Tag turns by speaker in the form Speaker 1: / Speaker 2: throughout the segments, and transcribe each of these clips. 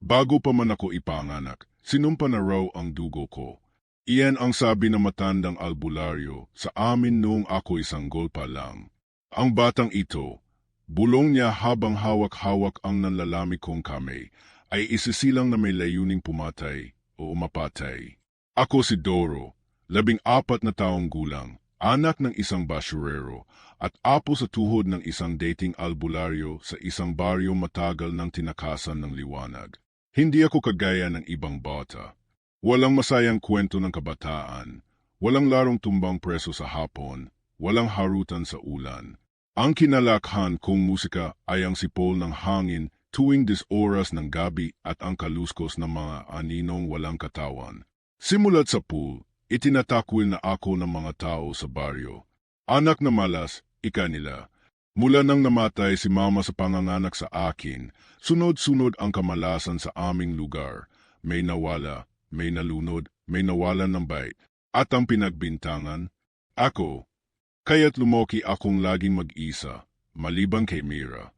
Speaker 1: Bago pa man ako ipanganak, sinumpa na raw ang dugo ko. Iyan ang sabi ng matandang albularyo sa amin noong ako isang pa lang. Ang batang ito, bulong niya habang hawak-hawak ang nanlalami kong kamay, ay isisilang na may layuning pumatay o mapatay. Ako si Doro, 14 na taong gulang, anak ng isang basurero, at apo sa tuhod ng isang dating albularyo sa isang baryo matagal ng tinakasan ng liwanag. Hindi ako kagaya ng ibang bata. Walang masayang kwento ng kabataan, walang larong tumbang preso sa hapon, walang harutan sa ulan. Ang kinalakhan kong musika ay ang sipol ng hangin tuwing oras ng gabi at ang kaluskos ng mga aninong walang katawan. Simulat sa pool, itinatakwil na ako ng mga tao sa baryo. Anak na malas, ika nila. Mula nang namatay si mama sa panganganak sa akin, sunod-sunod ang kamalasan sa aming lugar. May nawala, may nalunod, may nawalan ng bait. At ang pinagbintangan, ako. Kaya't lumoki akong laging mag-isa, maliban kay Mira.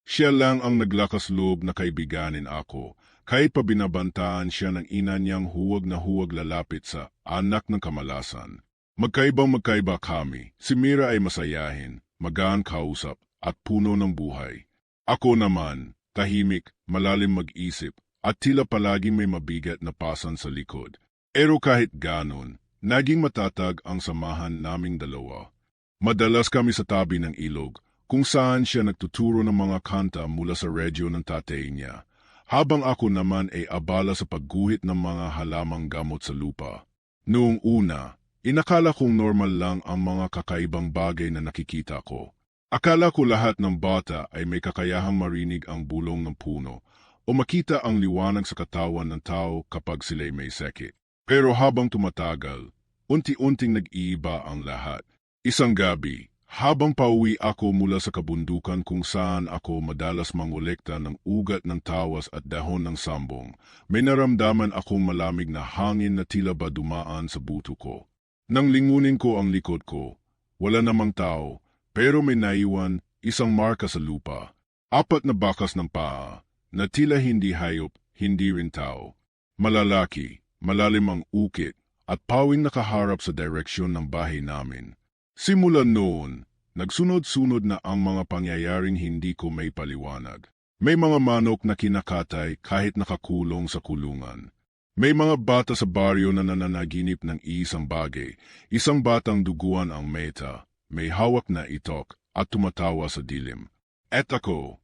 Speaker 1: Siya lang ang naglakas loob na kaibiganin ako, kahit pa binabantaan siya ng ina niyang huwag na huwag lalapit sa anak ng kamalasan. Magkaiba kami. Si Mira ay masayahin, magaan kausap, at puno ng buhay. Ako naman, tahimik, malalim mag-isip, at tila palaging may mabigat na pasan sa likod. Pero kahit ganon, naging matatag ang samahan naming dalawa. Madalas kami sa tabi ng ilog, kung saan siya nagtuturo ng mga kanta mula sa radyo ng tatay niya, habang ako naman ay abala sa pagguhit ng mga halamang gamot sa lupa. Noong una, inakala kong normal lang ang mga kakaibang bagay na nakikita ko. Akala ko lahat ng bata ay may kakayahang marinig ang bulong ng puno o makita ang liwanag sa katawan ng tao kapag sila'y may sakit. Pero habang tumatagal, unti-unting nag-iiba ang lahat. Isang gabi, habang pauwi ako mula sa kabundukan kung saan ako madalas mangolekta ng ugat ng tawas at dahon ng sambong, may naramdaman akong malamig na hangin na tila ba dumaan sa buto ko. Nang lingunin ko ang likod ko, wala namang tao, pero may naiwan isang marka sa lupa. 4 na bakas ng paa, na tila hindi hayop, hindi rin tao. Malalaki, malalim ang ukit, at pawing nakaharap sa direksyon ng bahay namin. Simula noon, nagsunod-sunod na ang mga pangyayaring hindi ko may paliwanag. May mga manok na kinakatay kahit nakakulong sa kulungan. May mga bata sa baryo na nananaginip ng isang bagay, isang batang duguan ang meta, may hawak na itok at tumatawa sa dilim. At ako,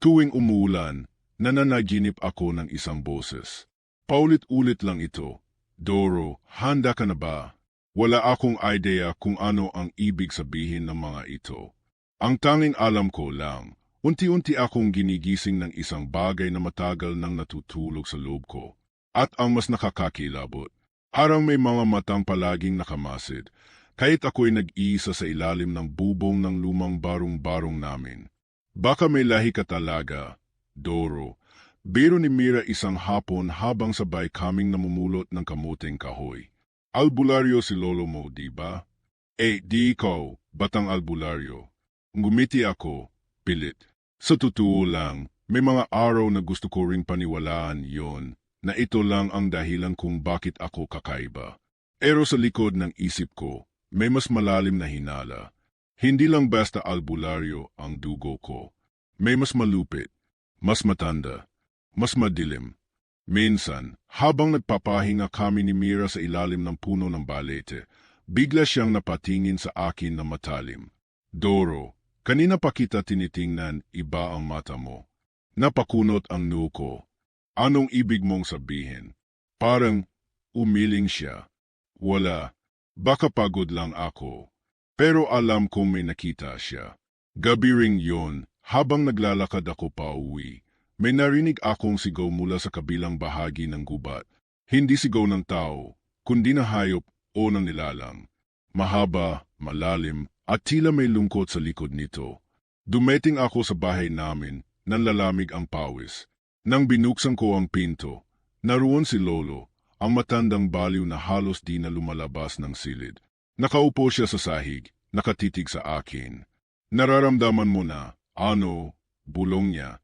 Speaker 1: tuwing umuulan, nananaginip ako ng isang boses. Paulit-ulit lang ito, Doro, handa ka na ba? Wala akong idea kung ano ang ibig sabihin ng mga ito. Ang tanging alam ko lang, unti-unti akong ginigising ng isang bagay na matagal nang natutulog sa loob ko. At ang mas nakakakilabot, parang may mga matang palaging nakamasid, kahit ako'y nag-iisa sa ilalim ng bubong ng lumang barong-barong namin. Baka may lahi ka talaga, Doro. Biro ni Mira isang hapon habang sabay kaming namumulot ng kamuting kahoy. Albularyo si lolo mo, di ba? Di ikaw, batang albularyo. Ngumiti ako, pilit. Sa totoo lang, may mga araw na gusto ko ring paniwalaan yon, na ito lang ang dahilan kung bakit ako kakaiba. Pero sa likod ng isip ko, may mas malalim na hinala. Hindi lang basta albularyo ang dugo ko. May mas malupit, mas matanda, mas madilim. Minsan, habang nagpapahinga kami ni Mira sa ilalim ng puno ng balete, bigla siyang napatingin sa akin na matalim. Doro, kanina pa kita tinitingnan, iba ang mata mo. Napakunot ang noo ko. Anong ibig mong sabihin? Parang umiling siya. Wala, baka pagod lang ako. Pero alam kong may nakita siya. Gabi ring yon, habang naglalakad ako pa uwi. May narinig akong sigaw mula sa kabilang bahagi ng gubat. Hindi sigaw ng tao, kundi na hayop o ng nilalang. Mahaba, malalim, at tila may lungkot sa likod nito. Dumating ako sa bahay namin, nanlalamig ang pawis. Nang binuksan ko ang pinto, naroon si Lolo, ang matandang baliw na halos di na lumalabas ng silid. Nakaupo siya sa sahig, nakatitig sa akin. Nararamdaman mo na, bulong niya.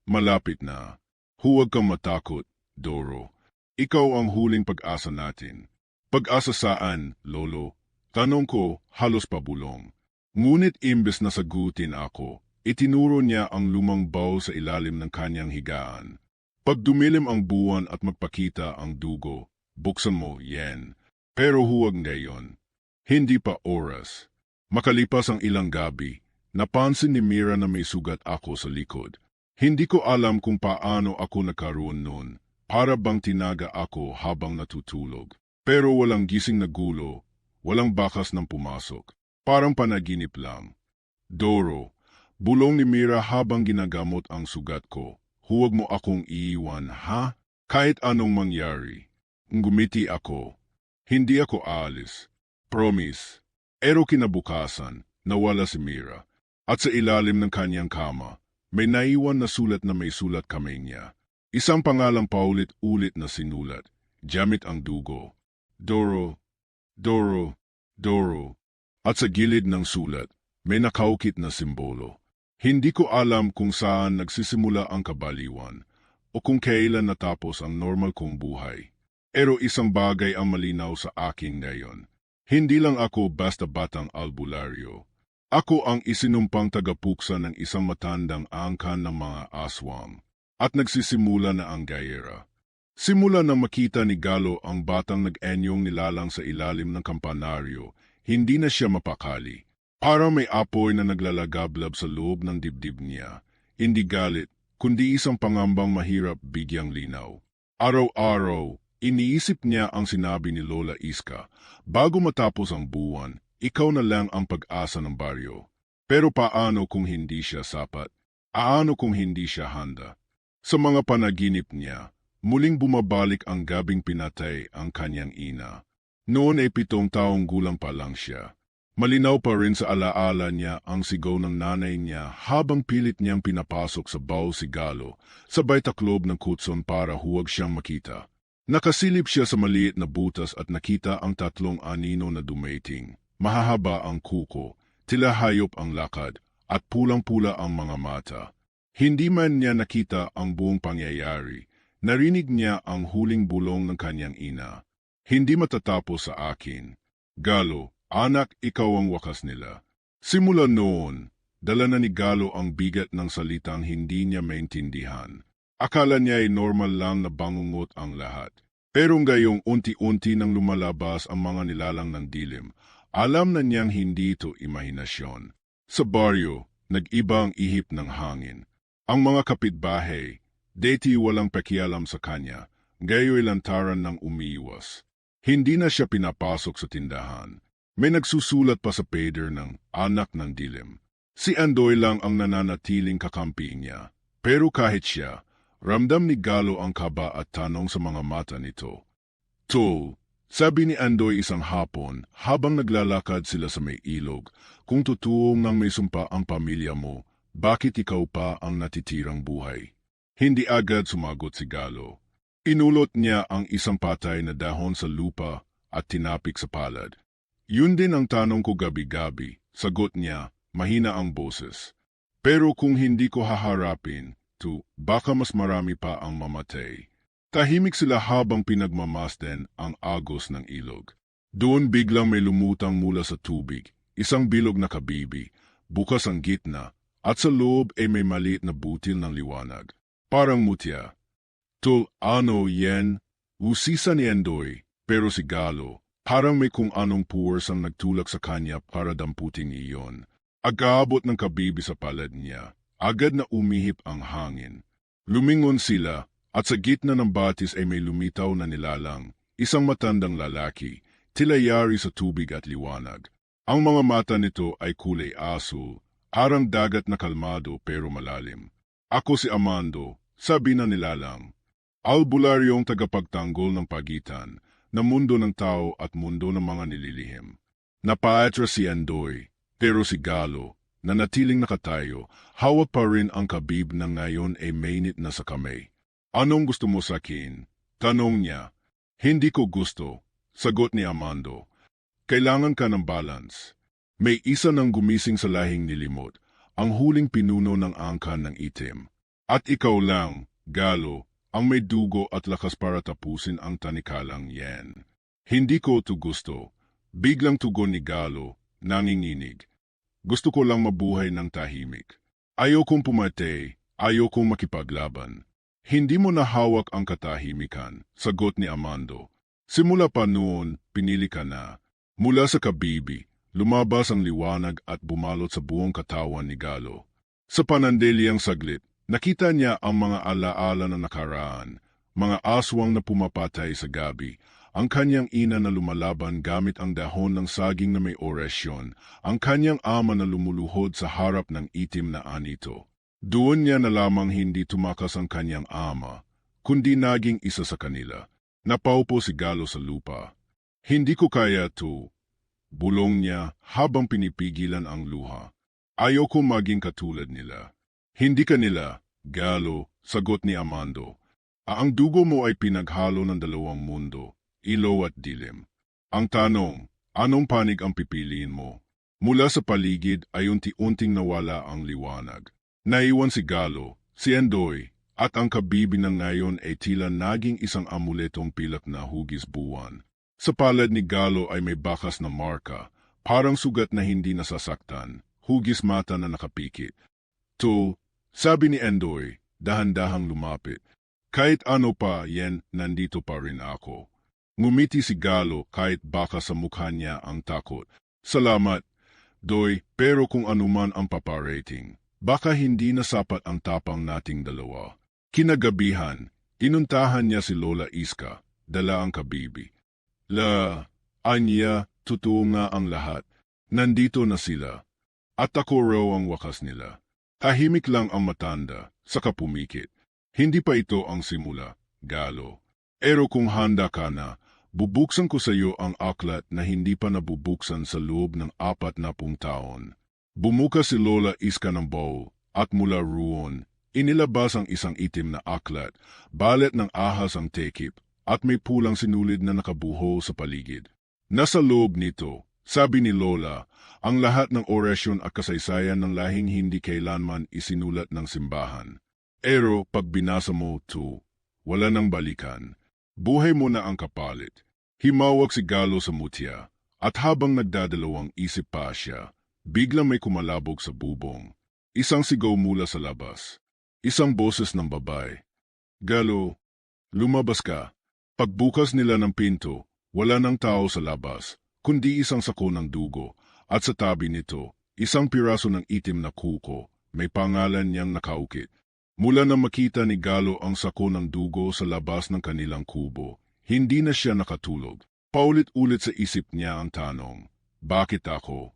Speaker 1: Malapit na. Huwag kang matakot, Doro. Ikaw ang huling pag-asa natin. Pag-asa saan, Lolo? Tanong ko, halos pabulong. Ngunit imbes na sagutin ako, itinuro niya ang lumang bowl sa ilalim ng kanyang higaan. Pag dumilim ang buwan at magpakita ang dugo, buksan mo, Yen. Pero huwag ngayon. Hindi pa oras. Makalipas ang ilang gabi, napansin ni Mira na may sugat ako sa likod. Hindi ko alam kung paano ako nagkaroon noon. Para bang tinaga ako habang natutulog. Pero walang gising na gulo, walang bakas ng pumasok. Parang panaginip lang. Doro, bulong ni Mira habang ginagamot ang sugat ko. Huwag mo akong iiwan, ha? Kahit anong mangyari. Ngumiti ako. Hindi ako aalis. Promise. Pero kinabukasan, nawala si Mira. At sa ilalim ng kanyang kama, may naiwan na sulat na may sulat kamay niya. Isang pangalang paulit-ulit na sinulat, gamit ang dugo. Doro, Doro, Doro. At sa gilid ng sulat, may nakaukit na simbolo. Hindi ko alam kung saan nagsisimula ang kabaliwan o kung kailan natapos ang normal kong buhay. Pero isang bagay ang malinaw sa akin ngayon. Hindi lang ako basta batang albularyo. Ako ang isinumpang tagapuksa ng isang matandang angkan ng mga aswang. At nagsisimula na ang gayera. Simula na makita ni Galo ang batang nag-enyong nilalang sa ilalim ng kampanaryo, hindi na siya mapakali. Parang may apoy na naglalagablab sa loob ng dibdib niya. Hindi galit, kundi isang pangambang mahirap bigyang linaw. Araw-araw, iniisip niya ang sinabi ni Lola Iska, bago matapos ang buwan, ikaw na lang ang pag-asa ng baryo. Pero paano kung hindi siya sapat? Aano kung hindi siya handa? Sa mga panaginip niya, muling bumabalik ang gabing pinatay ang kanyang ina. Noon ay 7 taong gulang pa lang siya. Malinaw pa rin sa alaala niya ang sigaw ng nanay niya habang pilit niyang pinapasok sa baw si Galo, sabay taklob ng kutson para huwag siyang makita. Nakasilip siya sa maliit na butas at nakita ang 3 anino na dumating. Mahahaba ang kuko, tila hayop ang lakad, at pulang-pula ang mga mata. Hindi man niya nakita ang buong pangyayari, narinig niya ang huling bulong ng kanyang ina. Hindi matatapos sa akin. Galo, anak, ikaw ang wakas nila. Simula noon, dala na ni Galo ang bigat ng salitang hindi niya maintindihan. Akala niya ay normal lang na bangungot ang lahat. Pero ngayong unti-unti nang lumalabas ang mga nilalang ng dilim, alam na niyang hindi ito imahinasyon. Sa baryo, nag-iba ang ihip ng hangin. Ang mga kapitbahay, deti walang pakialam sa kanya, gayo'y lantaran ng umiiwas. Hindi na siya pinapasok sa tindahan. May nagsusulat pa sa pader ng anak ng dilim. Si Andoy lang ang nananatiling kakampi niya. Pero kahit siya, ramdam ni Galo ang kaba at tanong sa mga mata nito. Tol, sabi ni Andoy isang hapon habang naglalakad sila sa may ilog, kung totoo ngang may sumpa ang pamilya mo, bakit ikaw pa ang natitirang buhay? Hindi agad sumagot si Galo. Inulot niya ang isang patay na dahon sa lupa at tinapik sa palad. Yun din ang tanong ko gabi-gabi, sagot niya, mahina ang boses. Pero kung hindi ko haharapin, baka mas marami pa ang mamatay. Tahimik sila habang pinagmamasdan ang agos ng ilog. Doon biglang may lumutang mula sa tubig, isang bilog na kabibi, bukas ang gitna, at sa loob ay may maliit na butil ng liwanag. Parang mutya. Ano yan? Usisa ni Andoy, pero si Galo, parang may kung anong puwers ang nagtulak sa kanya para damputin iyon. Agabot ng kabibi sa palad niya, agad na umihip ang hangin. Lumingon sila, at sa gitna ng batis ay may lumitaw na nilalang, isang matandang lalaki, tila yari sa tubig at liwanag. Ang mga mata nito ay kulay asul, parang dagat na kalmado pero malalim. Ako si Amando, sabi na nilalang. Albularyong tagapagtanggol ng pagitan, na mundo ng tao at mundo ng mga nililihim. Napaatras si Andoy, pero si Galo, na natiling nakatayo, hawak pa rin ang kabib na ngayon ay mainit na sa kamay. Anong gusto mo sa akin? Tanong niya. Hindi ko gusto, sagot ni Amando. Kailangan ka ng balance. May isa nang gumising sa lahing nilimot, ang huling pinuno ng angkan ng itim. At ikaw lang, Galo, ang may dugo at lakas para tapusin ang tanikalang yan. Hindi ko to gusto. Biglang tugon ni Galo, nanginginig. Gusto ko lang mabuhay ng tahimik. Ayokong pumatay, ayokong makipaglaban. Hindi mo nahawak ang katahimikan, sagot ni Amando. Simula pa noon, pinili ka na. Mula sa kabibi, lumabas ang liwanag at bumalot sa buong katawan ni Galo. Sa panandaliang saglit, nakita niya ang mga alaala na nakaraan, mga aswang na pumapatay sa gabi, ang kanyang ina na lumalaban gamit ang dahon ng saging na may orasyon, ang kanyang ama na lumuluhod sa harap ng itim na anito. Doon niya na lamang hindi tumakas ang kanyang ama, kundi naging isa sa kanila. Napaupo si Galo sa lupa. Hindi ko kaya to, bulong niya habang pinipigilan ang luha. Ayoko maging katulad nila. Hindi ka nila, Galo, sagot ni Amando. Ang dugo mo ay pinaghalo ng dalawang mundo, ilaw at dilim. Ang tanong, anong panig ang pipiliin mo? Mula sa paligid ay unti-unting nawala ang liwanag. Naiwan si Galo, si Endoy, at ang kabibi ng ngayon ay tila naging isang amuletong pilak na hugis buwan. Sa palad ni Galo ay may bakas na marka, parang sugat na hindi nasasaktan, hugis mata na nakapikit. To, sabi ni Endoy, dahan-dahang lumapit. Kahit ano pa, yan, nandito pa rin ako. Ngumiti si Galo kahit baka sa mukha niya ang takot. Salamat, Doy, pero kung anuman ang paparating, baka hindi na sapat ang tapang nating dalawa. Kinagabihan, inuntahan niya si Lola Iska, dala ang kabibi. Anya, totoo nga ang lahat. Nandito na sila. At ako raw ang wakas nila. Tahimik lang ang matanda, saka pumikit. Hindi pa ito ang simula, Galo. Pero kung handa ka na, bubuksan ko sa iyo ang aklat na hindi pa nabubuksan sa loob ng 40 taon. Bumukas si Lola Iska ng bowl, at mula roon, inilabas ang isang itim na aklat, balet ng ahas ang tekip, at may pulang sinulid na nakabuho sa paligid. Nasa loob nito, sabi ni Lola, ang lahat ng orasyon at kasaysayan ng lahing hindi kailanman isinulat ng simbahan. Pero pag binasa mo to, wala nang balikan. Buhay mo na ang kapalit. Himawak si Galo sa mutya, at habang nagdadalawang isip pa siya, biglang may kumalabog sa bubong. Isang sigaw mula sa labas. Isang boses ng babae. Galo, lumabas ka. Pagbukas nila ng pinto, wala nang tao sa labas, kundi isang sako ng dugo, at sa tabi nito, isang piraso ng itim na kuko, may pangalan niyang nakaukit. Mula na makita ni Galo ang sako ng dugo sa labas ng kanilang kubo, hindi na siya nakatulog. Paulit-ulit sa isip niya ang tanong, bakit ako?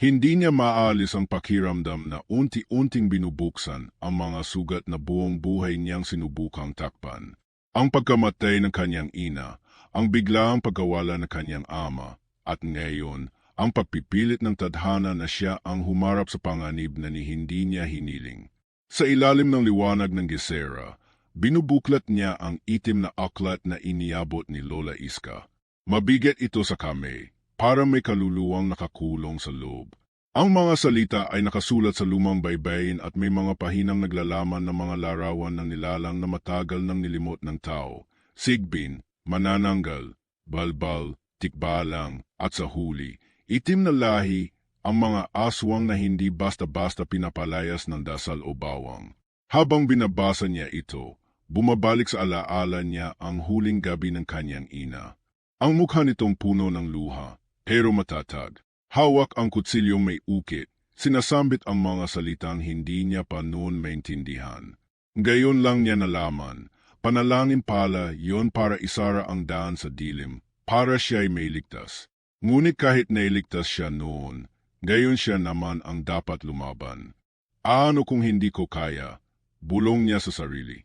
Speaker 1: Hindi niya maalis ang pakiramdam na unti-unting binubuksan ang mga sugat na buong buhay niyang sinubukang takpan. Ang pagkamatay ng kanyang ina, ang biglaang pagkawala ng kanyang ama, at ngayon, ang pagpipilit ng tadhana na siya ang humarap sa panganib na hindi niya hiniling. Sa ilalim ng liwanag ng Gesera, binubuklat niya ang itim na aklat na iniabot ni Lola Iska. Mabigat ito sa kamay, para may kaluluwang nakakulong sa loob. Ang mga salita ay nakasulat sa lumang baybayin at may mga pahinang naglalaman ng mga larawan ng nilalang na matagal nang nilimot ng tao. Sigbin, manananggal, balbal, tikbalang, at sa huli, itim na lahi, ang mga aswang na hindi basta-basta pinapalayas ng dasal o bawang. Habang binabasa niya ito, bumabalik sa alaala niya ang huling gabi ng kanyang ina. Ang mukha nitong puno ng luha, pero matatag. Hawak ang kutsilyong may ukit, sinasambit ang mga salitang hindi niya pa noon maintindihan. Gayon lang niya nalaman, panalangin pala yon para isara ang daan sa dilim, para siya'y may ligtas. Ngunit kahit nailigtas siya noon, gayon siya naman ang dapat lumaban. Ano kung hindi ko kaya? Bulong niya sa sarili.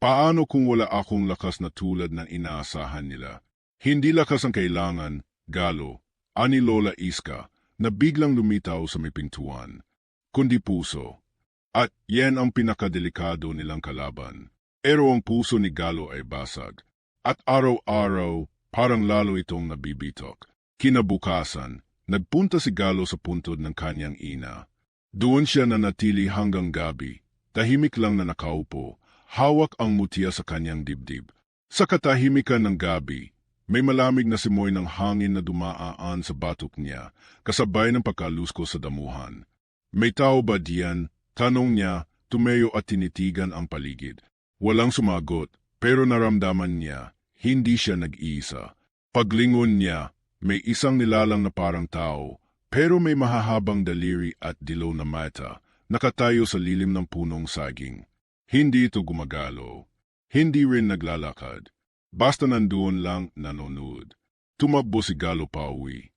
Speaker 1: Paano kung wala akong lakas na tulad ng inaasahan nila? Hindi lakas ang kailangan, Galo, ani Lola Iska, na biglang lumitaw sa may pintuan, kundi puso. At yan ang pinakadelikado nilang kalaban. Pero ang puso ni Galo ay basag. At araw-araw, parang lalo itong nabibitok. Kinabukasan, nagpunta si Galo sa puntod ng kanyang ina. Doon siya nanatili hanggang gabi, tahimik lang na nakaupo, hawak ang mutya sa kanyang dibdib. Sa katahimikan ng gabi, may malamig na simoy ng hangin na dumaan sa batok niya, kasabay ng pagkalusko sa damuhan. May tao ba diyan? Tanong niya, tumayo at tinitigan ang paligid. Walang sumagot, pero naramdaman niya, hindi siya nag-iisa. Paglingon niya, may isang nilalang na parang tao, pero may mahahabang daliri at dilaw na mata, nakatayo sa lilim ng punong saging. Hindi ito gumagalaw. Hindi rin naglalakad. Basta nandoon lang nanonood. Tumakbo si Galo pauwi.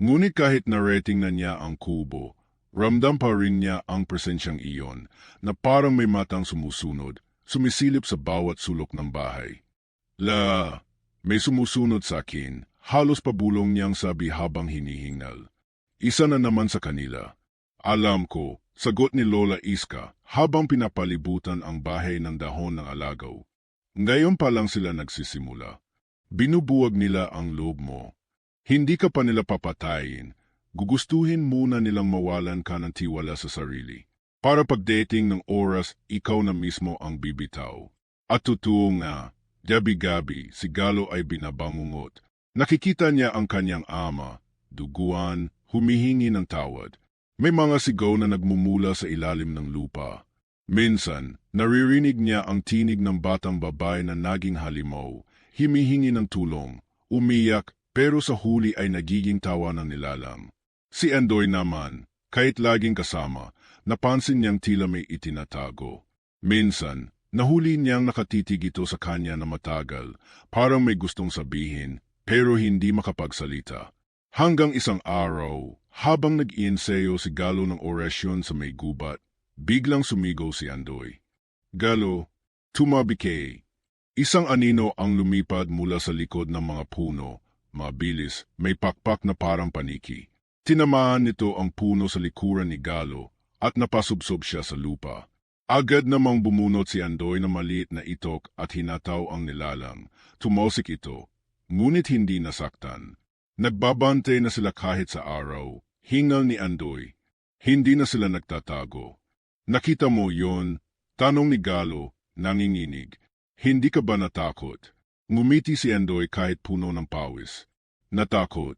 Speaker 1: Ngunit kahit narating na niya ang kubo, ramdam pa rin niya ang presensyang iyon na parang may matang sumusunod, sumisilip sa bawat sulok ng bahay. May sumusunod sa akin, halos pabulong niyang sabi habang hinihingal. Isa na naman sa kanila. Alam ko, sagot ni Lola Iska habang pinapalibutan ang bahay ng dahon ng alagaw. Ngayon pa lang sila nagsisimula. Binubuwag nila ang loob mo. Hindi ka pa nila papatayin. Gugustuhin muna nilang mawalan ka ng tiwala sa sarili. Para pagdating ng oras, ikaw na mismo ang bibitaw. At totoo nga, gabi-gabi si Galo ay binabangungot. Nakikita niya ang kanyang ama, duguan, humihingi ng tawad. May mga sigaw na nagmumula sa ilalim ng lupa. Minsan, naririnig niya ang tinig ng batang babae na naging halimaw, himihingi ng tulong, umiyak, pero sa huli ay nagiging tawa ng nilalang. Si Andoy naman, kahit laging kasama, napansin niyang tila may itinatago. Minsan, nahuli niyang nakatitig ito sa kanya na matagal, parang may gustong sabihin, pero hindi makapagsalita. Hanggang isang araw, habang nag-iensayo si Galo ng orasyon sa may gubat, biglang sumigaw si Andoy. Galo, tumabi kay. Isang anino ang lumipad mula sa likod ng mga puno, mabilis, may pakpak na parang paniki. Tinamaan nito ang puno sa likuran ni Galo at napasubsob siya sa lupa. Agad namang bumunot si Andoy na maliit na itok at hinataw ang nilalang. Tumosik ito, ngunit hindi nasaktan. Nagbabantay na sila kahit sa araw, hingal ni Andoy. Hindi na sila nagtatago. Nakita mo yon? Tanong ni Galo, nanginginig. Hindi ka ba natakot? Ngumiti si Andoy kahit puno ng pawis. Natakot.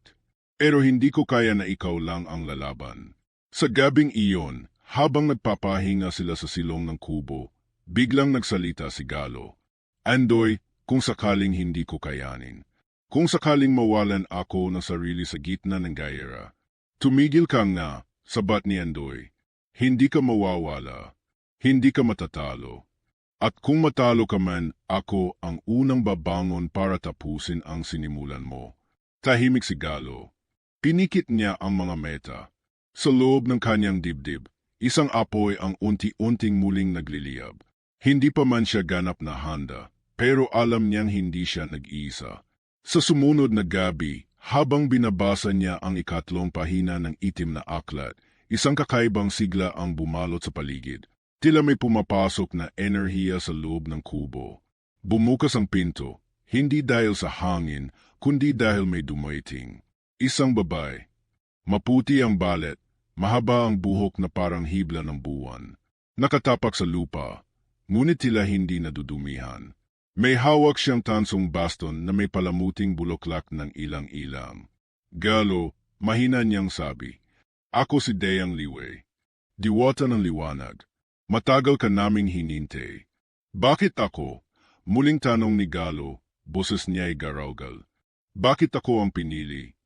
Speaker 1: Pero hindi ko kaya na ikaw lang ang lalaban. Sa gabing iyon, habang nagpapahinga sila sa silong ng kubo, biglang nagsalita si Galo. Andoy, kung sakaling hindi ko kayanin. Kung sakaling mawalan ako ng sarili sa gitna ng gayera. Tumigil ka nga, sabat ni Andoy. Hindi ka mawawala. Hindi ka matatalo. At kung matalo ka man, ako ang unang babangon para tapusin ang sinimulan mo. Tahimik si Galo. Pinikit niya ang mga meta. Sa loob ng kanyang dibdib, isang apoy ang unti-unting muling nagliliyab. Hindi pa man siya ganap na handa, pero alam niyang hindi siya nag-iisa. Sa sumunod na gabi, habang binabasa niya ang ikatlong pahina ng itim na aklat, isang kakaibang sigla ang bumalot sa paligid. Tila may pumapasok na enerhiya sa loob ng kubo. Bumukas ang pinto, hindi dahil sa hangin, kundi dahil may dumaiting. Isang babae. Maputi ang balet, mahaba ang buhok na parang hibla ng buwan. Nakatapak sa lupa, ngunit tila hindi nadudumihan. May hawak siyang tansong baston na may palamuting bulaklak ng ilang-ilang. Galo, mahina niyang sabi. Ako si Deyang Liwei. Diwata ng liwanag. Matagal ka naming hinintay. Bakit ako? Muling tanong ni Galo, boses niya'y garaugal. Bakit ako ang pinili?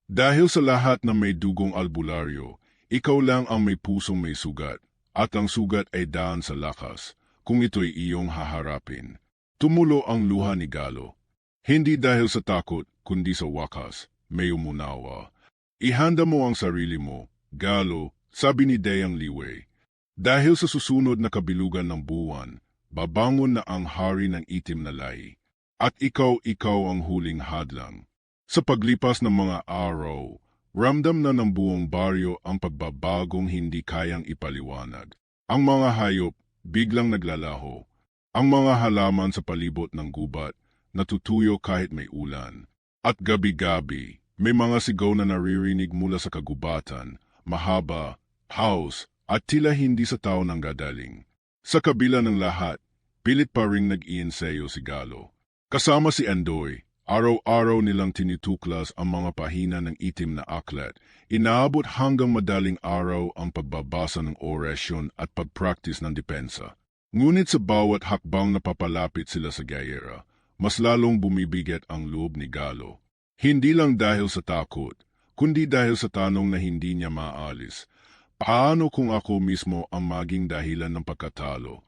Speaker 1: Dahil sa lahat na may dugong albularyo, ikaw lang ang may pusong may sugat, at ang sugat ay daan sa lakas, kung ito'y iyong haharapin. Tumulo ang luha ni Galo. Hindi dahil sa takot, kundi sa wakas, may umunawa. Ihanda mo ang sarili mo, Galo, sabi ni Deyang Liwei. Dahil sa susunod na kabilugan ng buwan, babangon na ang hari ng itim na lahi. At ikaw ang huling hadlang. Sa paglipas ng mga araw, ramdam na ng buong baryo ang pagbabagong hindi kayang ipaliwanag. Ang mga hayop biglang naglalaho. Ang mga halaman sa palibot ng gubat natutuyo kahit may ulan. At gabi-gabi, may mga sigaw na naririnig mula sa kagubatan, mahaba, house, at tila hindi sa tao nang gadaling. Sa kabila ng lahat, pilit pa ring nag-iensayo si Galo. Kasama si Andoy, araw-araw nilang tinituklas ang mga pahina ng itim na aklat. Inaabot hanggang madaling araw ang pagbabasa ng orasyon at pagpractice ng depensa. Ngunit sa bawat hakbang na papalapit sila sa gayera, mas lalong bumibigat ang loob ni Galo. Hindi lang dahil sa takot, kundi dahil sa tanong na hindi niya maalis. Paano kung ako mismo ang maging dahilan ng pagkatalo?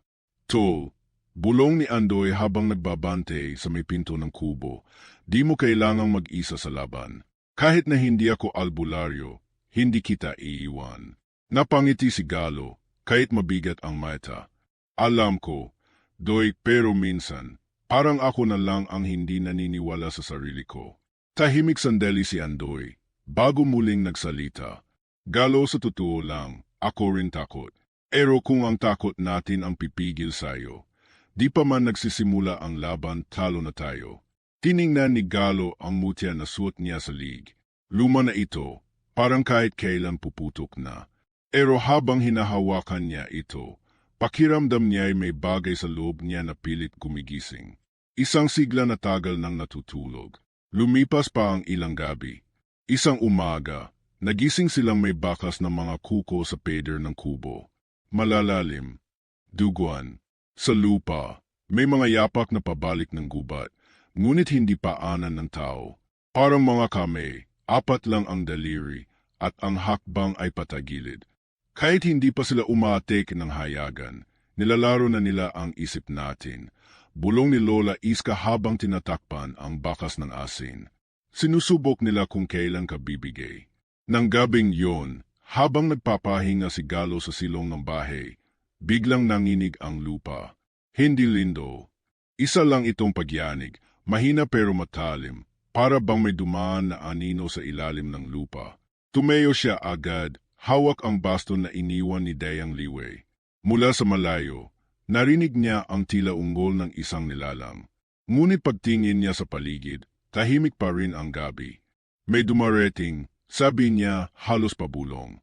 Speaker 1: Tol, bulong ni Andoy habang nagbabante sa may pinto ng kubo. Di mo kailangang mag-isa sa laban. Kahit na hindi ako albularyo, hindi kita iiwan. Napangiti si Galo, kahit mabigat ang mata. Alam ko, Doy, pero minsan, parang ako na lang ang hindi naniniwala sa sarili ko. Tahimik sandali si Andoy, bago muling nagsalita. Galo, sa totoo lang, ako rin takot. Pero kung ang takot natin ang pipigil sa'yo, di pa man nagsisimula ang laban, talo na tayo. Tiningnan ni Galo ang mutya na suot niya sa lig. Luma na ito, parang kahit kailan puputok na. Pero habang hinahawakan niya ito, pakiramdam niya ay may bagay sa loob niya na pilit gumigising. Isang sigla na tagal nang natutulog. Lumipas pa ang ilang gabi. Isang umaga, nagising silang may bakas ng mga kuko sa pader ng kubo. Malalalim, duguan, sa lupa, may mga yapak na pabalik ng gubat, ngunit hindi paanan ng tao. Parang mga kamay, apat lang ang daliri, at ang hakbang ay patagilid. Kahit hindi pa sila umatek ng hayagan, nilalaro na nila ang isip natin. Bulong ni Lola Iska habang tinatakpan ang bakas ng asin. Sinusubok nila kung kailan ka bibigay. Nang gabing yon, habang nagpapahinga si Galo sa silong ng bahay, biglang nanginig ang lupa. Hindi lindo. Isa lang itong pagyanig, mahina pero matalim, para bang may dumaan na anino sa ilalim ng lupa. Tumayo siya agad. Hawak ang baston na iniwan ni Dayang Liway. Mula sa malayo, narinig niya ang tila unggol ng isang nilalang. Ngunit pagtingin niya sa paligid, tahimik pa rin ang gabi. May dumarating, sabi niya halos pabulong.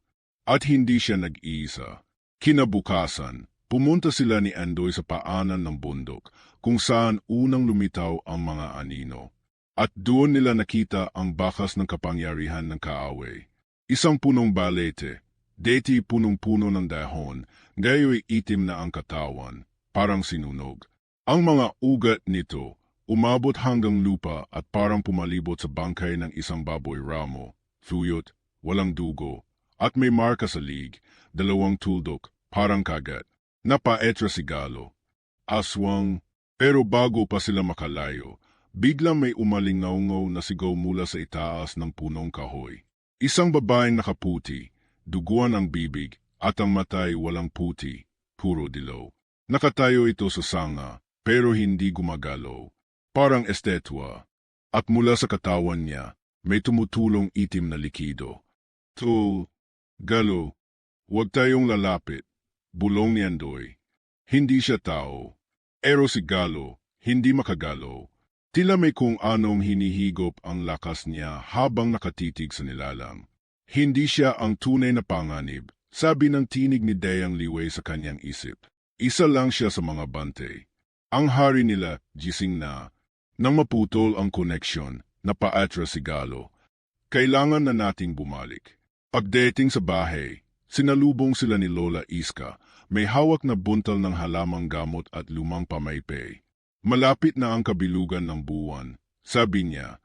Speaker 1: At hindi siya nag-iisa. Kinabukasan, pumunta sila ni Andoy sa paanan ng bundok, kung saan unang lumitaw ang mga anino. At doon nila nakita ang bakas ng kapangyarihan ng kaaway. Isang punong balete, deti punong-puno ng dahon, gayo'y itim na ang katawan, parang sinunog. Ang mga ugat nito, umabot hanggang lupa at parang pumalibot sa bangkay ng isang baboy ramo, fuyot, walang dugo, at may marka sa lig, dalawang tuldok, parang kagat. Napaetra si Galo. Aswang, pero bago pa sila makalayo, biglang may umalingaw na sigaw mula sa itaas ng punong kahoy. Isang babaeng nakaputi, duguan ang bibig, at ang matay walang puti, puro dilaw. Nakatayo ito sa sanga, pero hindi gumagalaw. Parang estatwa. At mula sa katawan niya, may tumutulong itim na likido. Galo, huwag tayong lalapit, bulong ni Andoy. Hindi siya tao. Pero si Galo, hindi makagalaw. Tila may kung anong hinihigop ang lakas niya habang nakatitig sa nilalang. Hindi siya ang tunay na panganib, sabi ng tinig ni Dayang Liway sa kanyang isip. Isa lang siya sa mga bante. Ang hari nila, gising na. Nang maputol ang koneksyon, napaatra si Galo. Kailangan na nating bumalik. Pagdating sa bahay, sinalubong sila ni Lola Iska, may hawak na buntal ng halamang gamot at lumang pamaypay. Malapit na ang kabilugan ng buwan, sabi niya.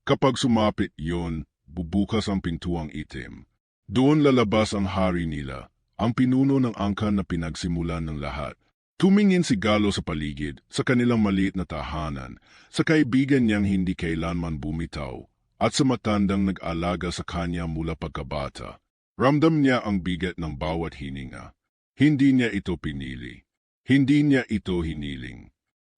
Speaker 1: Kapag sumapit yon, bubukas ang pintuang itim. Doon lalabas ang hari nila, ang pinuno ng angkan na pinagsimulan ng lahat. Tumingin si Galo sa paligid, sa kanilang maliit na tahanan, sa kaibigan niyang hindi kailanman bumitaw, at sa matandang nag-alaga sa kanya mula pagkabata. Ramdam niya ang bigat ng bawat hininga. Hindi niya ito pinili. Hindi niya ito hiniling.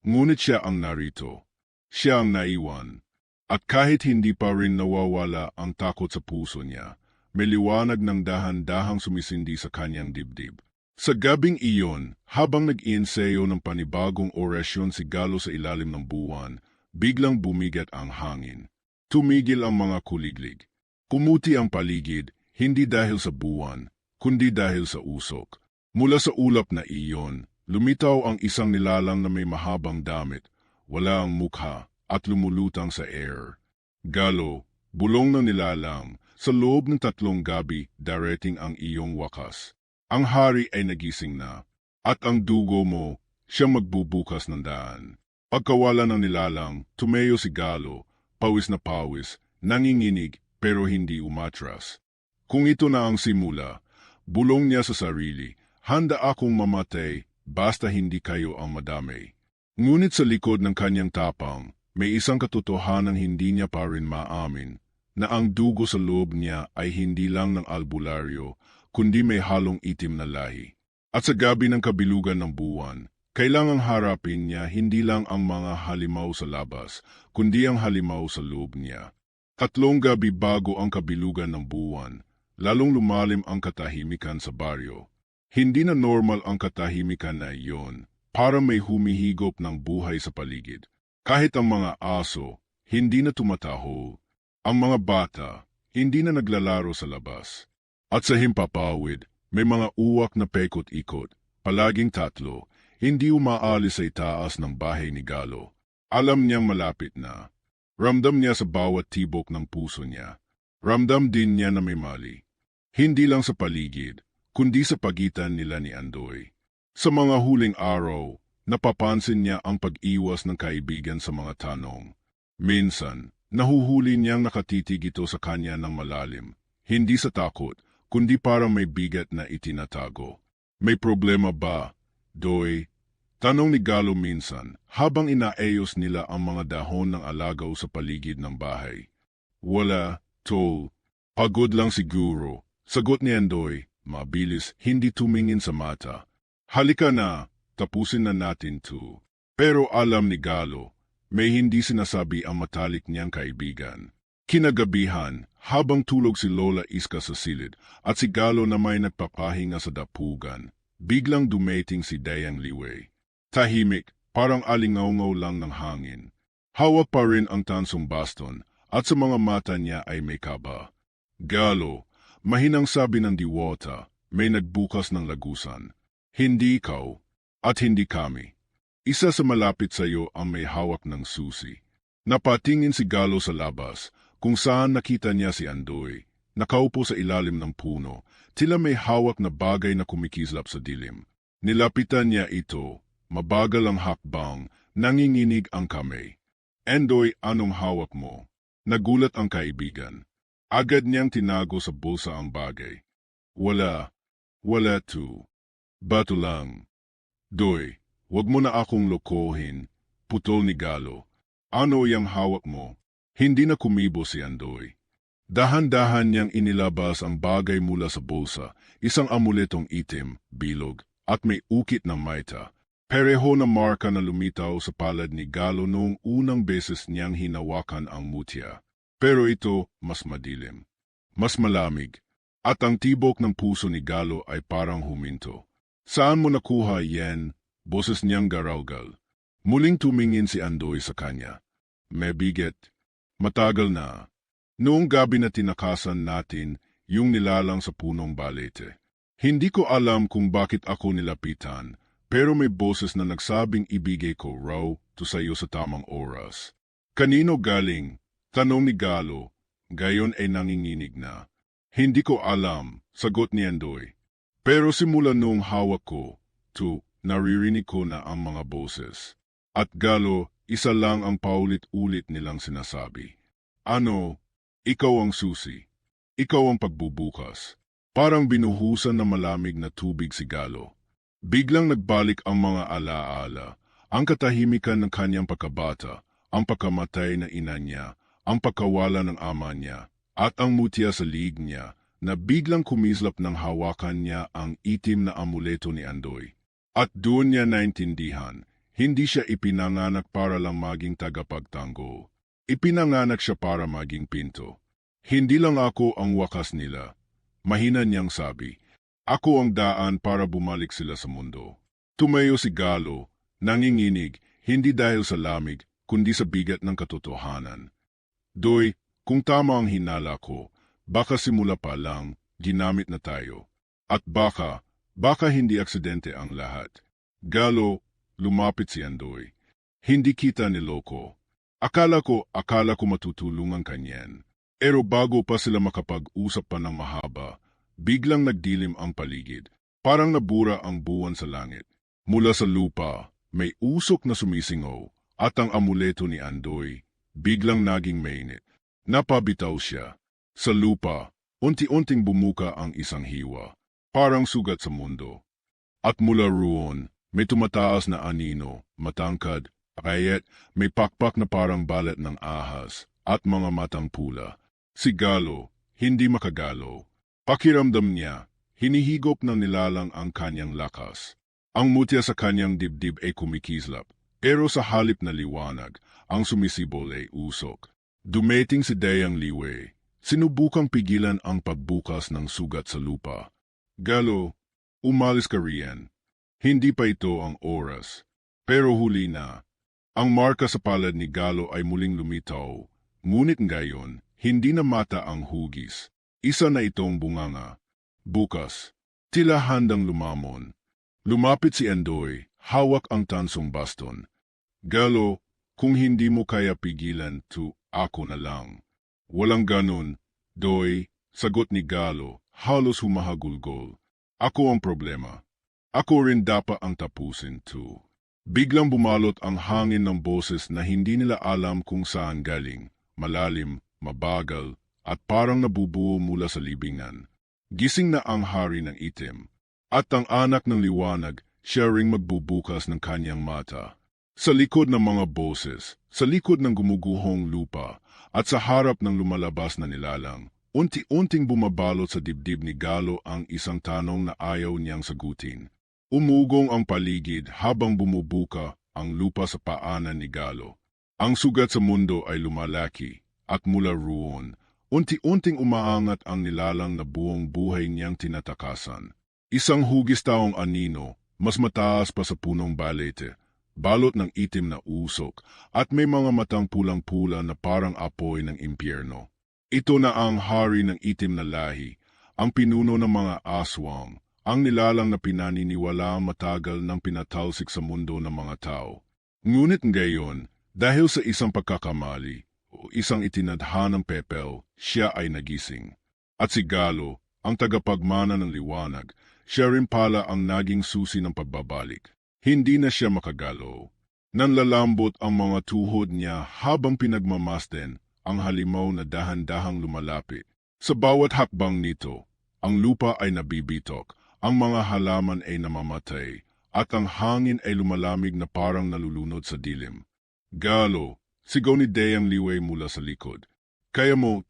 Speaker 1: Ngunit siya ang narito. Siya ang naiwan. At kahit hindi pa rin nawawala ang takot sa puso niya, may liwanag ng dahan-dahang sumisindi sa kanyang dibdib. Sa gabing iyon, habang nag-iensayo ng panibagong orasyon si Galo sa ilalim ng buwan, biglang bumigat ang hangin. Tumigil ang mga kuliglig. Kumuti ang paligid, hindi dahil sa buwan, kundi dahil sa usok. Mula sa ulap na iyon, Lumitaw ang isang nilalang na may mahabang damit, wala ang mukha, at lumulutang sa air. Galo, bulong ng nilalang, sa loob ng 3 gabi darating ang iyong wakas. Ang hari ay nagising na, at ang dugo mo, siyang magbubukas ng daan. Pagkawala ng nilalang, tumayo si Galo, pawis na pawis, nanginginig pero hindi umatras. Kung ito na ang simula, bulong niya sa sarili, handa akong mamatay, basta hindi kayo ang madamay. Ngunit sa likod ng kanyang tapang, may isang katotohanan hindi niya pa rin maamin, na ang dugo sa loob niya ay hindi lang ng albularyo, kundi may halong itim na lahi. At sa gabi ng kabilugan ng buwan, kailangang harapin niya hindi lang ang mga halimaw sa labas, kundi ang halimaw sa loob niya. 3 gabi bago ang kabilugan ng buwan, lalong lumalim ang katahimikan sa baryo. Hindi na normal ang katahimikan na iyon, para may humihigop ng buhay sa paligid. Kahit ang mga aso, hindi na tumataho. Ang mga bata, hindi na naglalaro sa labas. At sa himpapawid, may mga uwak na pekot-ikot, palaging 3, hindi umaalis sa itaas ng bahay ni Galo. Alam niyang malapit na. Ramdam niya sa bawat tibok ng puso niya. Ramdam din niya na may mali. Hindi lang sa paligid, kundi sa pagitan nila ni Andoy. Sa mga huling araw, napapansin niya ang pag-iwas ng kaibigan sa mga tanong. Minsan, nahuhuli niyang nakatitig ito sa kanya ng malalim. Hindi sa takot, kundi parang may bigat na itinatago. May problema ba, Doy? Tanong ni Galo minsan, habang inaayos nila ang mga dahon ng alagaw sa paligid ng bahay. Wala, tol. Pagod lang siguro. Sagot ni Andoy, mabilis, hindi tumingin sa mata. Halika na, tapusin na natin to. Pero alam ni Galo, may hindi sinasabi ang matalik niyang kaibigan. Kinagabihan, habang tulog si Lola Iska sa silid at si Galo na may nagpapahinga sa dapugan, biglang dumating si Dayang Liway. Tahimik, parang alingaw-ngaw lang ng hangin. Hawak pa rin ang tansong baston at sa mga mata niya ay may kaba. Galo, mahinang sabi ng diwata, may nagbukas ng lagusan. Hindi ikaw, at hindi kami. Isa sa malapit sa iyo ang may hawak ng susi. Napatingin si Galo sa labas, kung saan nakita niya si Andoy, nakaupo sa ilalim ng puno, tila may hawak na bagay na kumikislap sa dilim. Nilapitan niya ito, mabagal ang hakbang, nanginginig ang kamay. Andoy, anong hawak mo? Nagulat ang kaibigan. Agad niyang tinago sa bulsa ang bagay. Wala to. Bato lang. Doy, wag mo na akong lokohin, putol ni Galo. Ano yang hawak mo? Hindi na kumibo si Andoy. Dahan-dahan niyang inilabas ang bagay mula sa bulsa, isang amuletong itim, bilog, at may ukit ng maita. Pareho na marka na lumitaw sa palad ni Galo noong unang beses niyang hinawakan ang mutya. Pero ito, mas madilim, mas malamig, at ang tibok ng puso ni Galo ay parang huminto. Saan mo nakuha yan? Boses niyang garaugal. Muling tumingin si Andoy sa kanya. May bigat. Matagal na. Noong gabi na tinakasan natin, yung nilalang sa punong balete. Hindi ko alam kung bakit ako nilapitan, pero may boses na nagsabing ibigay ko raw to sa iyo sa tamang oras. Kanino galing? Tanong ni Galo, gayon ay nanginginig na. Hindi ko alam, sagot ni Andoy. Pero simula noong hawak ko, naririnig ko na ang mga boses. At Galo, isa lang ang paulit-ulit nilang sinasabi. Ano? Ikaw ang susi. Ikaw ang pagbubukas. Parang binuhusan na malamig na tubig si Galo. Biglang nagbalik ang mga alaala, ang katahimikan ng kanyang pagkabata, ang pagkamatay na ina niya, ang pagkawala ng ama niya, at ang mutya sa liig niya, na biglang kumislap ng hawakan niya ang itim na amuleto ni Andoy. At doon niya naintindihan, hindi siya ipinanganak para lang maging tagapagtanggol. Ipinanganak siya para maging pinto. Hindi lang ako ang wakas nila. Mahina niyang sabi, ako ang daan para bumalik sila sa mundo. Tumayo si Galo, nanginginig, hindi dahil sa lamig, kundi sa bigat ng katotohanan. Doy, kung tama ang hinala ko, baka simula pa lang, ginamit na tayo. At baka hindi aksidente ang lahat. Galo, lumapit si Andoy. Hindi kita niloko. Akala ko matutulungan kanyan. Pero bago pa sila makapag-usap pa ng mahaba, biglang nagdilim ang paligid. Parang nabura ang buwan sa langit. Mula sa lupa, may usok na sumisingaw at ang amuleto ni Andoy biglang naging mainit. Napabitaw siya. Sa lupa, unti-unting bumuka ang isang hiwa, parang sugat sa mundo. At mula roon, may tumataas na anino, matangkad, kayat may pakpak na parang balat ng ahas at mga matang pula. Si Galo, hindi makagalaw. Pakiramdam niya, hinihigop ng nilalang ang kanyang lakas. Ang mutya sa kanyang dibdib ay kumikislap, pero sa halip na liwanag, ang sumisibol ay usok. Dumating si Dayang Liwe. Sinubukang pigilan ang pagbukas ng sugat sa lupa. Galo, umalis ka riyan. Hindi pa ito ang oras. Pero huli na. Ang marka sa palad ni Galo ay muling lumitaw. Ngunit ngayon, hindi na mata ang hugis. Isa na itong bunganga. Bukas, tila handang lumamon. Lumapit si Andoy, hawak ang tansong baston. Galo, kung hindi mo kaya pigilan, ako na lang. Walang ganun, Doy, sagot ni Galo, halos humahagulgol. Ako ang problema. Ako rin dapat ang tapusin, Biglang bumalot ang hangin ng boses na hindi nila alam kung saan galing, malalim, mabagal, at parang nabubuo mula sa libingan. Gising na ang hari ng itim, at ang anak ng liwanag, siya ring magbubukas ng kanyang mata. Sa likod ng mga boses, sa likod ng gumuguhong lupa, at sa harap ng lumalabas na nilalang, unti-unting bumabalot sa dibdib ni Galo ang isang tanong na ayaw niyang sagutin. Umugong ang paligid habang bumubuka ang lupa sa paanan ni Galo. Ang sugat sa mundo ay lumalaki, at mula roon, unti-unting umaangat ang nilalang na buong buhay niyang tinatakasan. Isang hugis taong anino, mas mataas pa sa punong balete, balot ng itim na usok, at may mga matang pulang-pula na parang apoy ng impyerno. Ito na ang hari ng itim na lahi, ang pinuno ng mga aswang, ang nilalang na pinaniniwala matagal ng pinatalsik sa mundo ng mga tao. Ngunit ngayon, dahil sa isang pagkakamali, o isang itinadhanang pepel, siya ay nagising. At si Galo, ang tagapagmana ng liwanag, siya rin pala ang naging susi ng pagbabalik. Hindi na siya makagalaw. Nanlalambot ang mga tuhod niya habang pinagmamasten ang halimaw na dahan-dahang lumalapit. Sa bawat hakbang nito, ang lupa ay nabibitok, ang mga halaman ay namamatay, at ang hangin ay lumalamig na parang nalulunod sa dilim. Galo, sigaw ni Dayang Liwe mula sa likod. Kaya mo,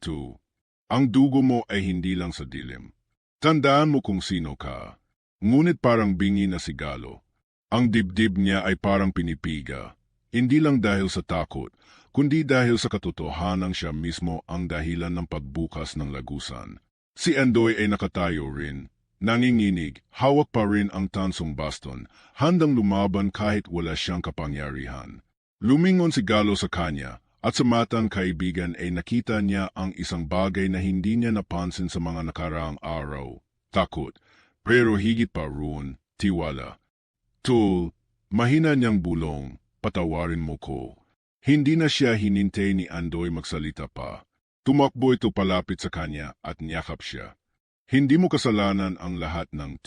Speaker 1: ang dugo mo ay hindi lang sa dilim. Tandaan mo kung sino ka. Ngunit parang bingi na si Galo. Ang dibdib niya ay parang pinipiga, hindi lang dahil sa takot, kundi dahil sa katotohanan siya mismo ang dahilan ng pagbukas ng lagusan. Si Andoy ay nakatayo rin, nanginginig, hawak pa rin ang tansong baston, handang lumaban kahit wala siyang kapangyarihan. Lumingon si Galo sa kanya, at sa matang kaibigan ay nakita niya ang isang bagay na hindi niya napansin sa mga nakaraang araw. Takot, pero higit pa roon, tiwala. Mahina niyang bulong, patawarin mo ko. Hindi na siya hinintay ni Andoy magsalita pa. Tumakbo ito palapit sa kanya at niyakap siya. Hindi mo kasalanan ang lahat ng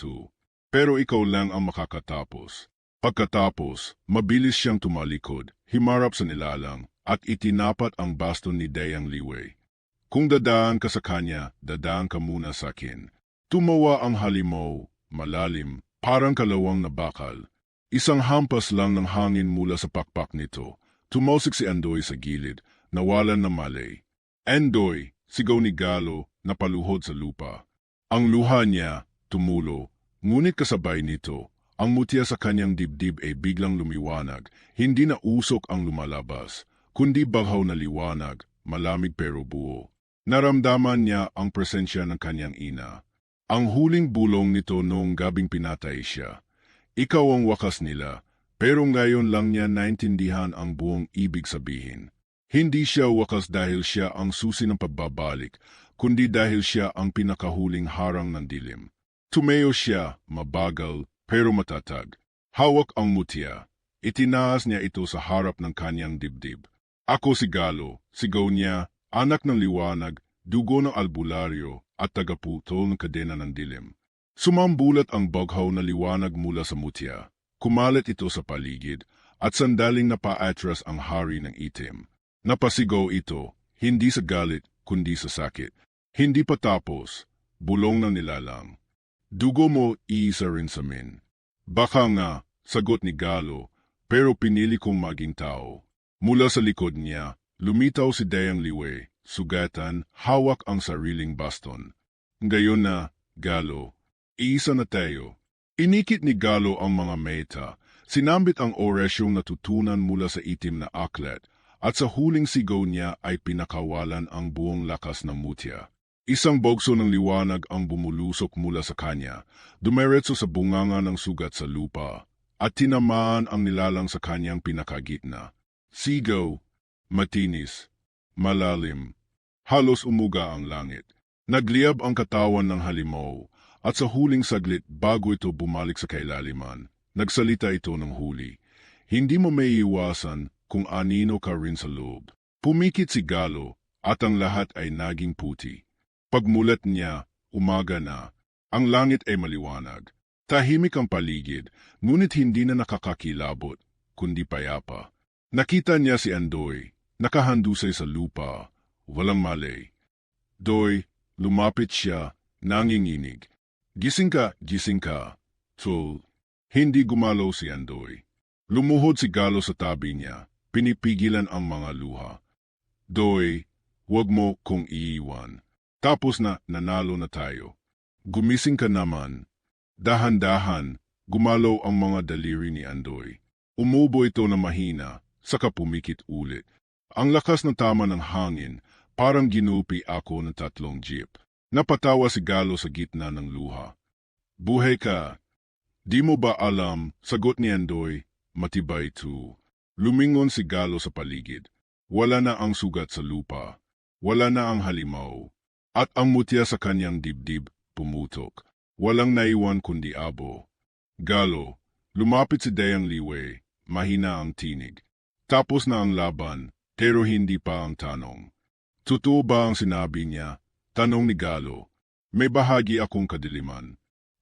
Speaker 1: pero ikaw lang ang makakatapos. Pagkatapos, mabilis siyang tumalikod, himarap sa nilalang, at itinapat ang baston ni Dayang Liwe. Kung dadaan ka sa kanya, dadaan ka muna sa akin. Tumawa ang halimaw, malalim, parang kalawang na bakal. Isang hampas lang ng hangin mula sa pakpak nito. Tumausik si Andoy sa gilid, nawalan na malay. Andoy, sigaw ni Galo, napaluhod sa lupa. Ang luha niya, tumulo, ngunit kasabay nito, ang mutya sa kanyang dibdib ay biglang lumiwanag. Hindi na usok ang lumalabas, kundi baghaw na liwanag, malamig pero buo. Naramdaman niya ang presensya ng kanyang ina. Ang huling bulong nito noong gabing pinatay siya. Ikaw ang wakas nila, pero ngayon lang niya naintindihan ang buong ibig sabihin. Hindi siya wakas dahil siya ang susi ng pagbabalik, kundi dahil siya ang pinakahuling harang ng dilim. Tumayo siya, mabagal, pero matatag. Hawak ang mutya. Itinaas niya ito sa harap ng kanyang dibdib. Ako si Galo, sigaw niya, anak ng liwanag, dugo ng albularyo at tagaputol ng kadena ng dilim. Sumambulat ang baghaw na liwanag mula sa mutya. Kumalat ito sa paligid at sandaling napaatras ang hari ng itim. Napasigaw ito, hindi sa galit kundi sa sakit. Hindi pa tapos, bulong ng nilalang. Dugo mo iisa rin sa amin. Baka nga, sagot ni Galo, pero pinili kong maging tao. Mula sa likod niya, lumitaw si Dayang Liwe, sugatan, hawak ang sariling baston. Ngayon na, Galo, iisa na tayo. Inikit ni Galo ang mga meta, sinambit ang orasyong natutunan mula sa itim na aklat, at sa huling sigaw niya ay pinakawalan ang buong lakas ng mutya. Isang bogso ng liwanag ang bumulusok mula sa kanya, dumiretso sa bunganga ng sugat sa lupa, at tinamaan ang nilalang sa kanyang pinakagitna. Sigaw, matinis, malalim, halos umuga ang langit. Nagliyab ang katawan ng halimaw, at sa huling saglit bago ito bumalik sa kailaliman, nagsalita ito ng huli. Hindi mo may iwasan kung anino ka rin sa loob. Pumikit si Galo, at ang lahat ay naging puti. Pagmulat niya, umaga na. Ang langit ay maliwanag. Tahimik ang paligid, ngunit hindi na nakakakilabot, kundi payapa. Nakita niya si Andoy, nakahandusay sa lupa, walang malay. Doy, lumapit siya, nanginginig. Gising ka, gising ka. So, hindi gumalaw si Andoy. Lumuhod si Galo sa tabi niya, pinipigilan ang mga luha. Doy, huwag mo kong iiwan. Tapos na nanalo na tayo. Gumising ka naman. Dahan-dahan, gumalaw ang mga daliri ni Andoy. Umubo ito na mahina, saka pumikit ulit. Ang lakas ng tama ng hangin, parang ginupi ako ng 3 jeep. Napatawa si Galo sa gitna ng luha. Buhay ka. Di mo ba alam, sagot ni Andoy, matibay ito. Lumingon si Galo sa paligid. Wala na ang sugat sa lupa. Wala na ang halimaw. At ang mutya sa kanyang dibdib, pumutok. Walang naiwan kundi abo. Galo, lumapit si Dayang Liwe, mahina ang tinig. Tapos na ang laban, pero hindi pa ang tanong. Totoo ba ang sinabi niya? Tanong ni Galo. May bahagi akong kadiliman.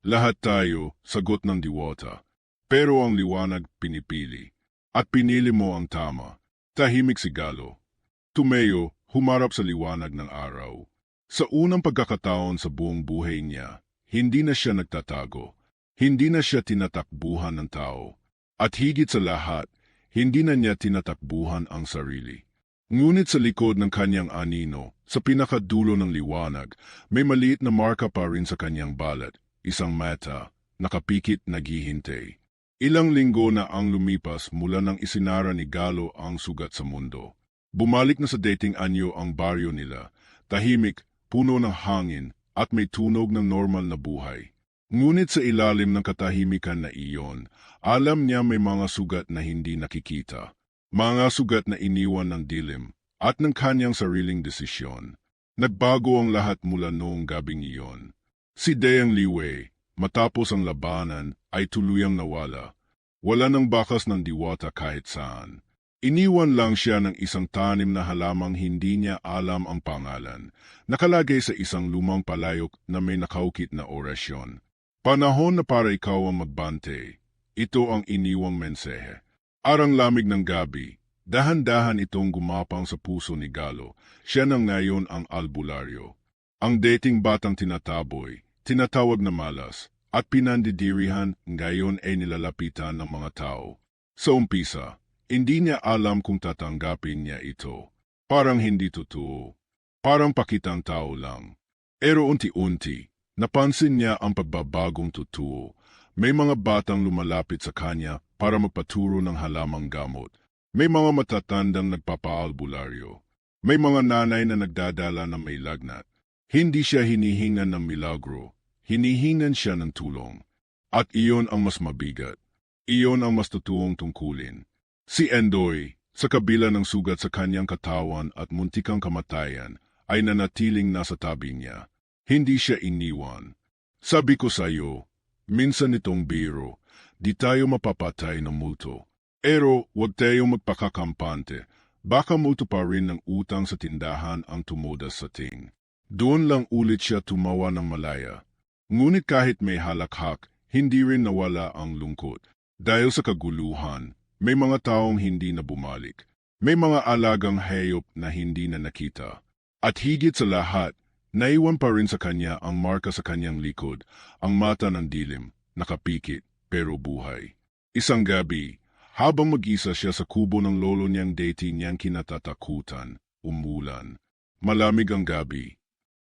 Speaker 1: Lahat tayo, sagot ng diwata. Pero ang liwanag pinipili. At pinili mo ang tama. Tahimik si Galo. Tumayo, humarap sa liwanag ng araw. Sa unang pagkakataon sa buong buhay niya, hindi na siya nagtatago. Hindi na siya tinatakbuhan ng tao. At higit sa lahat, hindi na niya tinatakbuhan ang sarili. Ngunit sa likod ng kanyang anino, sa pinakadulo ng liwanag, may maliit na marka pa rin sa kanyang balat, isang mata, nakapikit naghihintay. Ilang linggo na ang lumipas mula nang isinara ni Galo ang sugat sa mundo. Bumalik na sa dating anyo ang baryo nila, tahimik, puno ng hangin, at may tunog ng normal na buhay. Ngunit sa ilalim ng katahimikan na iyon, alam niya may mga sugat na hindi nakikita. Mga sugat na iniwan ng dilim at ng kanyang sariling desisyon. Nagbago ang lahat mula noong gabing iyon. Si Dayang Liwe, matapos ang labanan, ay tuluyang nawala. Wala nang bakas ng diwata kahit saan. Iniwan lang siya ng isang tanim na halamang hindi niya alam ang pangalan, nakalagay sa isang lumang palayok na may nakaukit na orasyon. Panahon na para ikaw ang magbante. Ito ang iniwang mensahe. Arang lamig ng gabi, dahan-dahan itong gumapang sa puso ni Galo. Siya nang ngayon ang albularyo. Ang dating batang tinataboy, tinatawag na malas, at pinandidirihan ngayon ay nilalapitan ng mga tao. Sa umpisa, hindi niya alam kung tatanggapin niya ito. Parang hindi totoo. Parang pakitang tao lang. Pero unti-unti, napansin niya ang pagbabagong totoo. May mga batang lumalapit sa kanya para magpaturo ng halamang gamot. May mga matatandang nagpapaalbularyo. May mga nanay na nagdadala ng may lagnat. Hindi siya hinihingan ng milagro. Hinihingan siya ng tulong. At iyon ang mas mabigat. Iyon ang mas totoong tungkulin. Si Andoy, sa kabila ng sugat sa kanyang katawan at muntikang kamatayan, ay nanatiling nasa tabi niya. Hindi siya iniwan. Sabi ko sa iyo, Minsan itong biro, di tayo mapapatay ng multo. Pero huwag tayong magpakakampante. Baka multo pa rin ng utang sa tindahan ang tumudas sa ting. Doon lang ulit siya tumawa ng malaya. Ngunit kahit may halakhak, hindi rin nawala ang lungkot. Dahil sa kaguluhan, may mga taong hindi na bumalik. May mga alagang hayop na hindi na nakita. At higit sa lahat, naiwan pa rin sa kanya ang marka sa kanyang likod, ang mata ng dilim, nakapikit, pero buhay. Isang gabi, habang mag-isa siya sa kubo ng lolo niyang dati niyang kinatatakutan, umulan. Malamig ang gabi.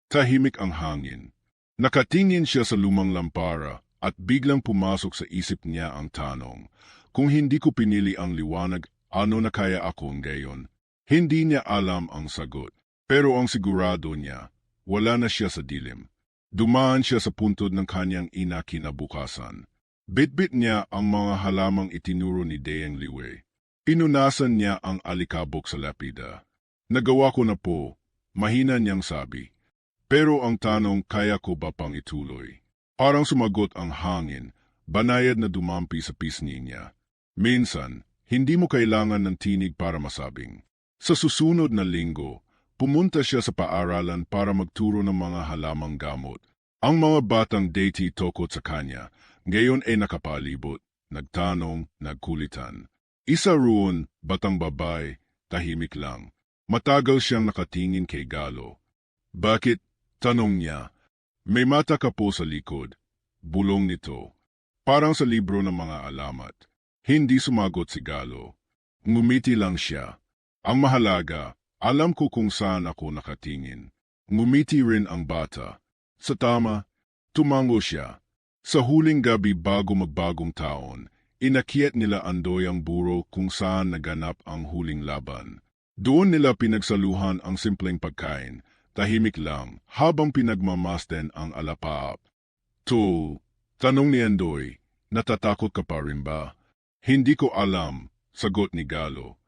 Speaker 1: Tahimik ang hangin. Nakatingin siya sa lumang lampara at biglang pumasok sa isip niya ang tanong, kung hindi ko pinili ang liwanag, ano na kaya ako ngayon? Hindi niya alam ang sagot, pero ang sigurado niya, wala na siya sa dilim. Dumaan siya sa puntod ng kanyang ina kinabukasan. Bitbit niya ang mga halamang itinuro ni Deyang Liwe. Pinunasan niya ang alikabok sa lapida. Nagawa ko na po, mahina niyang sabi. Pero ang tanong, kaya ko ba pang ituloy? Parang sumagot ang hangin, banayad na dumampi sa pisngi niya. Minsan, hindi mo kailangan ng tinig para masabing. Sa susunod na linggo, pumunta siya sa paaralan para magturo ng mga halamang gamot. Ang mga batang deity tokot sa kanya, ngayon ay nakapalibot, nagtanong, nagkulitan. Isa roon, batang babae, tahimik lang. Matagal siyang nakatingin kay Galo. Bakit? Tanong niya. May mata ka po sa likod. Bulong nito. Parang sa libro ng mga alamat. Hindi sumagot si Galo. Ngumiti lang siya. Ang mahalaga, alam ko kung saan ako nakatingin. Ngumiti rin ang bata. Sa tama, tumango siya. Sa huling gabi bago magbagong taon, inakyat nila Andoy ang buro kung saan naganap ang huling laban. Doon nila pinagsaluhan ang simpleng pagkain, tahimik lang, habang pinagmamasten ang alapaap. Tol, tanong ni Andoy, natatakot ka pa rin ba? Hindi ko alam, sagot ni Galo.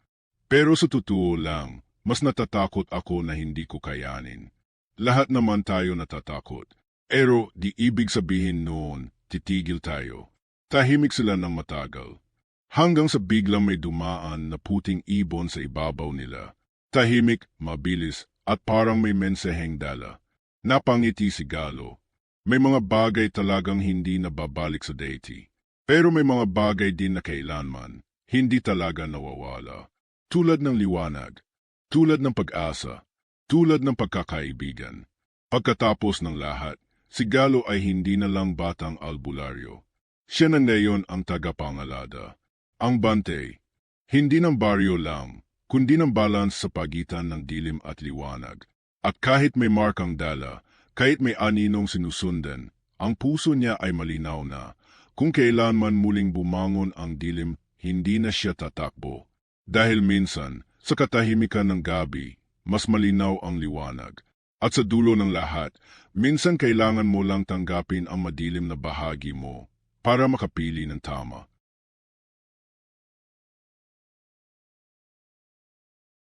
Speaker 1: Pero sa totoo lang, mas natatakot ako na hindi ko kayanin. Lahat naman tayo natatakot. Pero di ibig sabihin noon, titigil tayo. Tahimik sila ng matagal. Hanggang sa biglang may dumaan na puting ibon sa ibabaw nila. Tahimik, mabilis, at parang may mensaheng dala. Napangiti si Galo. May mga bagay talagang hindi nababalik sa deity. Pero may mga bagay din na kailanman, hindi talaga nawawala. Tulad ng liwanag, tulad ng pag-asa, tulad ng pagkakaibigan. Pagkatapos ng lahat, si Galo ay hindi na lang batang albularyo. Siya na ngayon ang tagapangalada. Ang bantay, hindi ng baryo lang, kundi ng balance sa pagitan ng dilim at liwanag. At kahit may markang dala, kahit may aninong sinusundan, ang puso niya ay malinaw na. Kung kailanman muling bumangon ang dilim, hindi na siya tatakbo. Dahil minsan, sa katahimikan ng gabi, mas malinaw ang liwanag. At sa dulo ng lahat, minsan kailangan mo lang tanggapin ang madilim na bahagi mo para makapili ng tama.